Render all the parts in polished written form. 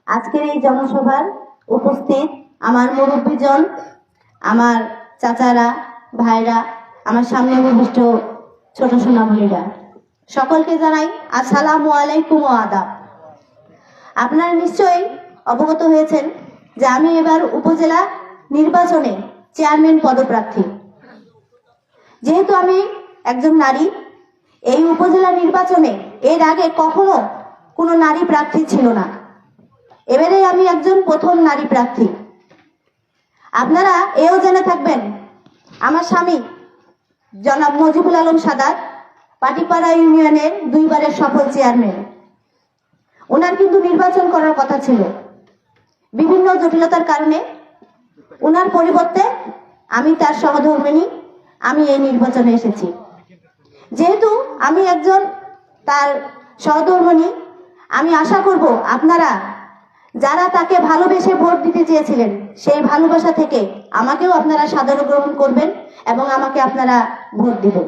আজকের এই জনসভার উপস্থিত আমার মুরব্বীজন, আমার চাচারা, ভাইরা, আমার সামনে উপবিষ্ট ছোট সোনামণিরা, সকলকে জানাই আসসালামু আলাইকুম ওয়া আদাব। আপনারা নিশ্চয়ই অবগত হয়েছেন যে আমি এবার উপজেলা নির্বাচনে চেয়ারম্যান পদপ্রার্থী। যেহেতু আমি একজন নারী, এই উপজেলা নির্বাচনে এর আগে কখনো কোনো নারী প্রার্থী ছিল না। এবারে আমি একজন প্রথম নারী প্রার্থী। আপনারা এও জেনে থাকবেন, আমার স্বামী জনাব মজিবুল আলম সাদাত পাটিপাড়া ইউনিয়নের 2 বারের সফল চেয়ারম্যান। ওনার কিন্তু নির্বাচন করার কথা ছিল, বিভিন্ন জটিলতার কারণে ওনার পরিবর্তে আমি তার সহধর্মিণী আমি এই নির্বাচনে এসেছি। যেহেতু আমি একজন তার সহধর্মিণী, আমি আশা করব আপনারা যারা তাকে ভালোবেসে ভোট দিতে চেয়েছিলেন, সেই ভালোবাসা থেকে আমাকেও আপনারা সাদর গ্রহণ করবেন এবং আমাকে আপনারা ভোট দিবেন।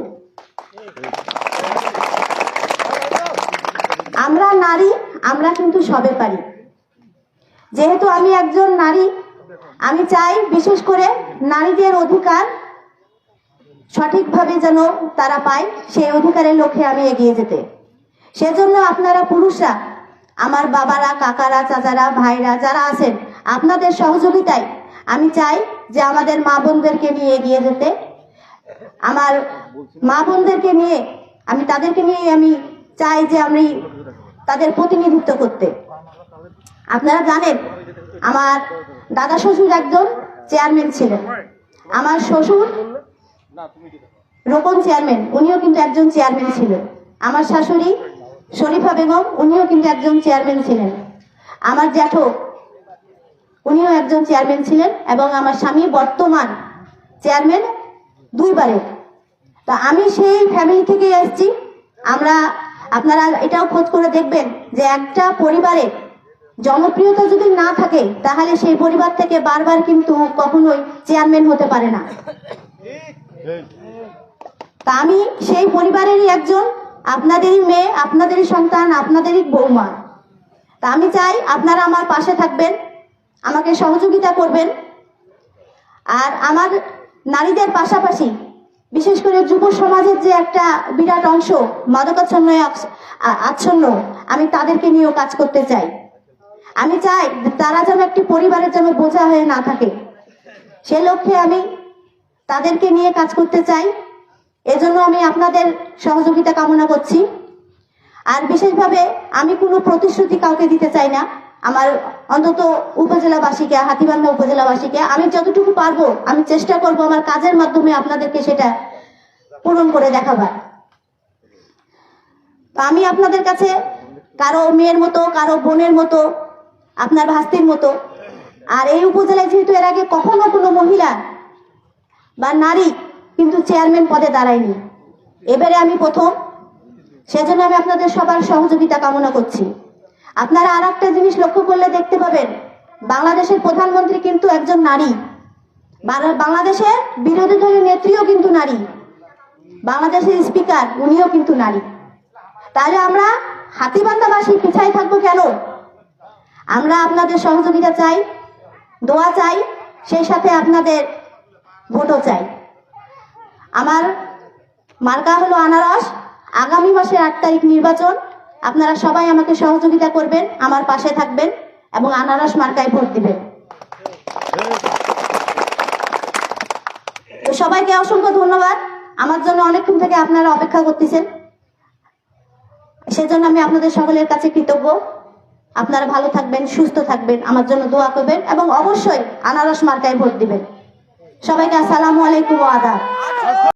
আমরা নারী, আমরা কিন্তু সবে পারি। যেহেতু আমি একজন নারী, আমি চাই বিশেষ করে নারীদের অধিকার সঠিকভাবে যেন তারা পায়, সেই অধিকারের লক্ষ্যে আমি এগিয়ে যেতে। সেজন্য আপনারা পুরুষরা, আমার বাবারা, কাকারা, চাচারা, ভাইরা যারা আছেন, আপনাদের সহযোগিতায় আমি চাই যে আমাদের মা বোনদেরকে নিয়ে এগিয়ে যেতে। আমার মা বোনদেরকে নিয়ে তাদেরকে নিয়ে আমি চাই যে আমি তাদের প্রতিনিধিত্ব করতে। আপনারা জানেন আমার দাদা শ্বশুর একজন চেয়ারম্যান ছিলেন, আমার শ্বশুর রোকন চেয়ারম্যান, উনিও কিন্তু একজন চেয়ারম্যান ছিলেন। আমার শাশুড়ি শরীফা বেগম, উনিও কিন্তু একজন চেয়ারম্যান ছিলেন। আমার জ্যাঠো, উনিও একজন চেয়ারম্যান ছিলেন এবং আমার স্বামী বর্তমান চেয়ারম্যান 2 বারের। তা আমি সেই ফ্যামিলি থেকে এসেছি। আপনারা এটাও খোঁজ করে দেখবেন যে একটা পরিবারে জনপ্রিয়তা যদি না থাকে, তাহলে সেই পরিবার থেকে বারবার কিন্তু কখনোই চেয়ারম্যান হতে পারে না। তা আমি সেই পরিবারেরই একজন, আপনাদেরই মেয়ে, আপনাদেরই সন্তান, আপনাদেরই বৌমা। তা আমি চাই আপনারা আমার পাশে থাকবেন, আমাকে সহযোগিতা করবেন। আর আমার নারীদের পাশাপাশি বিশেষ করে যুব সমাজের যে একটা বিরাট অংশ মাদকাচ্ছন্ন আচ্ছন্ন, আমি তাদেরকে নিয়েও কাজ করতে চাই। আমি চাই তারা যেন একটি পরিবারের জন্য বোঝা হয়ে না থাকে, সে লক্ষ্যে আমি তাদেরকে নিয়ে কাজ করতে চাই। এজন্য আমি আপনাদের সহযোগিতা কামনা করছি। আর বিশেষভাবে আমি কোনো প্রতিশ্রুতি কাউকে দিতে চাই না। আমার অন্তত উপজেলাবাসীকে, হাতীবান্ধা উপজেলাবাসীকে আমি যতটুকু পারবো আমি চেষ্টা করব আমার কাজের মাধ্যমে আপনাদেরকে সেটা পূরণ করে দেখাবার। আমি আপনাদের কাছে কারো মেয়ের মতো, কারো বোনের মতো, আপনার ভাস্তির মতো। আর এই উপজেলায় যেহেতু এর আগে কখনো কোনো মহিলা বা নারী কিন্তু চেয়ারম্যান পদে দাঁড়ায়নি, এবারে আমি প্রথম। সেজন্য আমি আপনাদের সবার সহযোগিতা কামনা করছি। আপনারা আর একটা জিনিস লক্ষ্য করলে দেখতে পাবেন, বাংলাদেশের প্রধানমন্ত্রী কিন্তু একজন নারী, বাংলাদেশের বিরোধী দলের নেত্রীও কিন্তু নারী, বাংলাদেশের স্পিকার উনিও কিন্তু নারী। তাহলে আমরা হাতীবান্ধাবাসী পিছাই থাকবো কেন? আমরা আপনাদের সহযোগিতা চাই, দোয়া চাই, সেই সাথে আপনাদের ভোটও চাই। আমার মার্কা হলো আনারস। আগামী মাসের 8 তারিখ নির্বাচন। আপনারা সবাই আমাকে সহযোগিতা করবেন, আমার পাশে থাকবেন এবং আনারস মার্কায় ভোট দিবেন। তো সবাইকে অসংখ্য ধন্যবাদ। আমার জন্য অনেকক্ষণ থেকে আপনারা অপেক্ষা করতেছেন, সেজন্য আমি আপনাদের সকলের কাছে কৃতজ্ঞ। আপনারা ভালো থাকবেন, সুস্থ থাকবেন, আমার জন্য দোয়া করবেন এবং অবশ্যই আনারস মার্কায় ভোট দিবেন। সবাইকে আসসালামু আলাইকুম ওয়া আদাব।